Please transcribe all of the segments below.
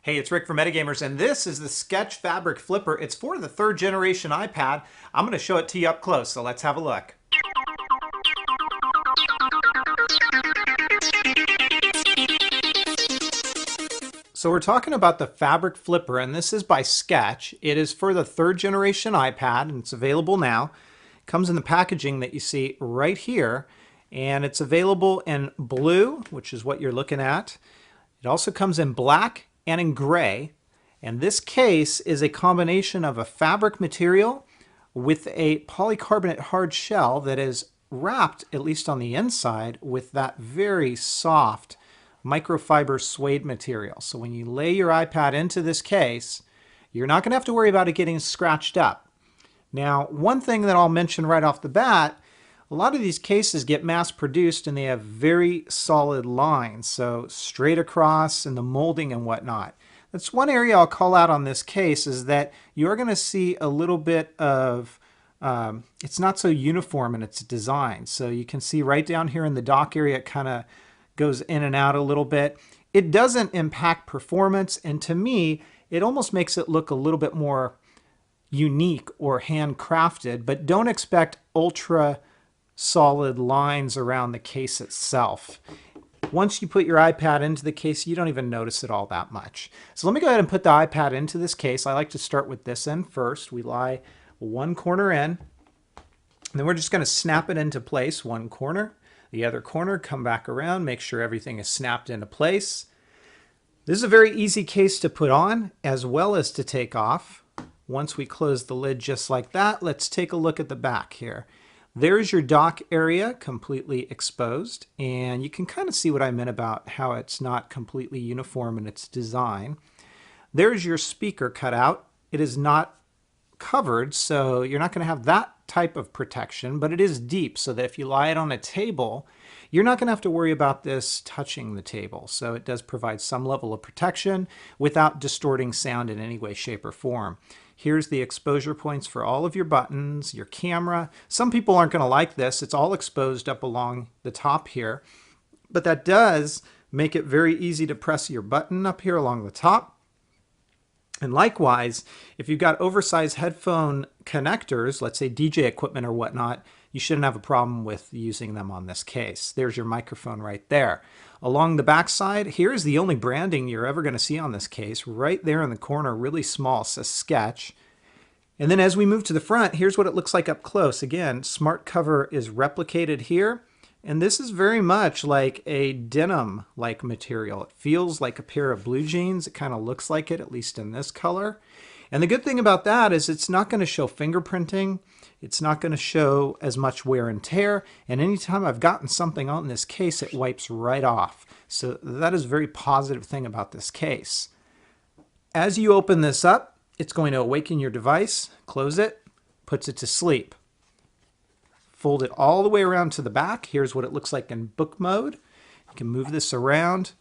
Hey, it's Rick from Metagamers, and this is the Skech Fabric Flipper. It's for the third generation iPad. I'm going to show it to you up close, so let's have a look. So we're talking about the Fabric Flipper, and this is by Skech. It is for the third generation iPad, and it's available now. It comes in the packaging that you see right here, and it's available in blue, which is what you're looking at. It also comes in black and in gray. And this case is a combination of a fabric material with a polycarbonate hard shell that is wrapped, at least on the inside, with that very soft microfiber suede material. So when you lay your iPad into this case, you're not going to have to worry about it getting scratched up. Now, one thing that I'll mention right off the bat, a lot of these cases get mass produced and they have very solid lines, so straight across and the molding and whatnot. That's one area I'll call out on this case, is that you're going to see a little bit of, it's not so uniform in its design. So you can see right down here in the dock area, it kind of goes in and out a little bit. It doesn't impact performance, and to me, it almost makes it look a little bit more unique or handcrafted, but don't expect ultra solid lines around the case itself. Once you put your iPad into the case, you don't even notice it all that much. So let me go ahead and put the iPad into this case. I like to start with this end first. We lie one corner in, and then we're just going to snap it into place. One corner, the other corner, come back around, make sure everything is snapped into place. This is a very easy case to put on as well as to take off. Once we close the lid just like that, let's take a look at the back here. There's your dock area completely exposed, and you can kind of see what I meant about how it's not completely uniform in its design. There's your speaker cutout. It is not covered, so you're not going to have that type of protection, but it is deep, so that if you lie it on a table, you're not going to have to worry about this touching the table. So it does provide some level of protection without distorting sound in any way, shape, or form. Here's the exposure points for all of your buttons, your camera. Some people aren't going to like this. It's all exposed up along the top here, but that does make it very easy to press your button up here along the top. And likewise, if you've got oversized headphone connectors, let's say DJ equipment or whatnot, you shouldn't have a problem with using them on this case. There's your microphone right there. Along the back side, here's the only branding you're ever going to see on this case. Right there in the corner, really small, says Skech. And then as we move to the front, here's what it looks like up close. Again, smart cover is replicated here. And this is very much like a denim-like material. It feels like a pair of blue jeans. It kind of looks like it, at least in this color. And the good thing about that is it's not going to show fingerprinting. It's not going to show as much wear and tear. And anytime I've gotten something on this case, it wipes right off. So that is a very positive thing about this case. As you open this up, it's going to awaken your device, close it, puts it to sleep. Fold it all the way around to the back. Here's what it looks like in book mode. You can move this around.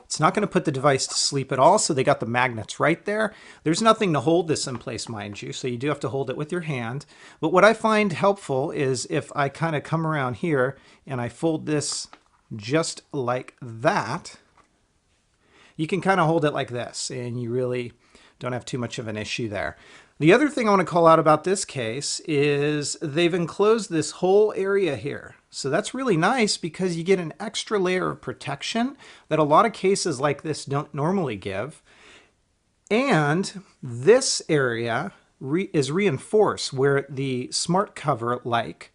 It's not going to put the device to sleep at all, so they got the magnets right there. There's nothing to hold this in place, mind you, so you do have to hold it with your hand. But what I find helpful is if I kind of come around here and I fold this just like that, you can kind of hold it like this, and you really don't have too much of an issue there. The other thing I want to call out about this case is they've enclosed this whole area here. So that's really nice because you get an extra layer of protection that a lot of cases like this don't normally give. And this area is reinforced where the smart cover like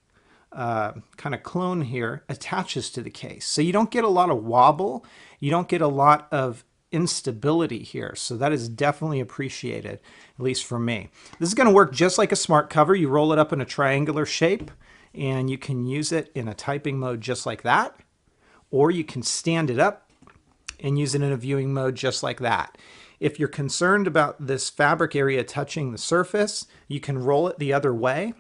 kind of clone here attaches to the case. So you don't get a lot of wobble. You don't get a lot of instability here. So that is definitely appreciated, at least for me. This is going to work just like a smart cover. You roll it up in a triangular shape and you can use it in a typing mode just like that, or you can stand it up and use it in a viewing mode just like that. If you're concerned about this fabric area touching the surface, you can roll it the other way,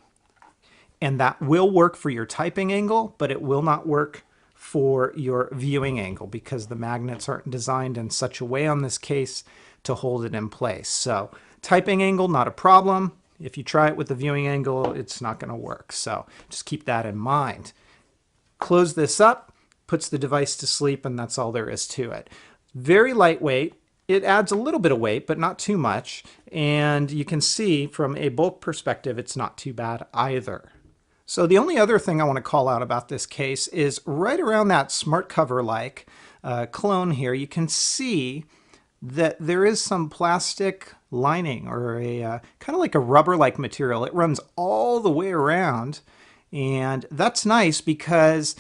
and that will work for your typing angle, but it will not work for your viewing angle because the magnets aren't designed in such a way on this case to hold it in place. So typing angle, not a problem. If you try it with the viewing angle, it's not going to work. So just keep that in mind. Close this up, puts the device to sleep, and that's all there is to it. Very lightweight. It adds a little bit of weight, but not too much. And you can see from a bulk perspective, it's not too bad either. So the only other thing I want to call out about this case is right around that smart cover-like clone here, you can see that there is some plastic lining or a kind of like a rubber-like material. It runs all the way around, and that's nice because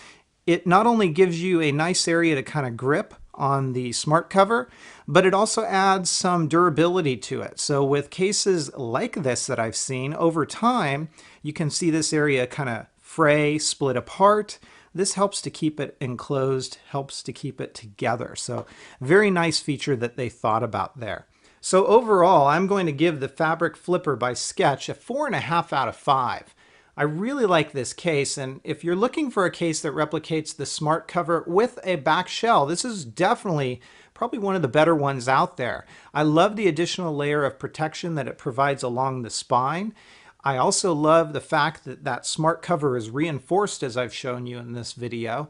it not only gives you a nice area to kind of grip on the smart cover, but it also adds some durability to it. So with cases like this that I've seen over time, you can see this area kind of fray, split apart. This helps to keep it enclosed, helps to keep it together. So very nice feature that they thought about there. So overall, I'm going to give the Fabric Flipper by Skech a 4.5 out of 5. I really like this case, and if you're looking for a case that replicates the smart cover with a back shell, this is definitely probably one of the better ones out there. I love the additional layer of protection that it provides along the spine. I also love the fact that that smart cover is reinforced, as I've shown you in this video.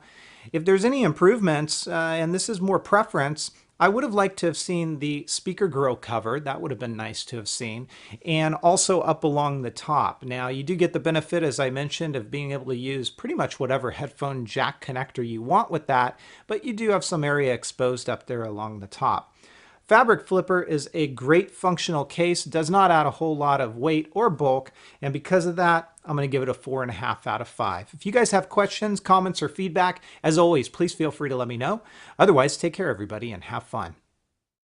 If there's any improvements, and this is more preference, I would have liked to have seen the speaker grill covered. That would have been nice to have seen. And also up along the top. Now, you do get the benefit, as I mentioned, of being able to use pretty much whatever headphone jack connector you want with that, but you do have some area exposed up there along the top. Fabric Flipper is a great functional case, does not add a whole lot of weight or bulk, and because of that, I'm going to give it a 4.5 out of 5. If you guys have questions, comments, or feedback, as always, please feel free to let me know. Otherwise, take care, everybody, and have fun.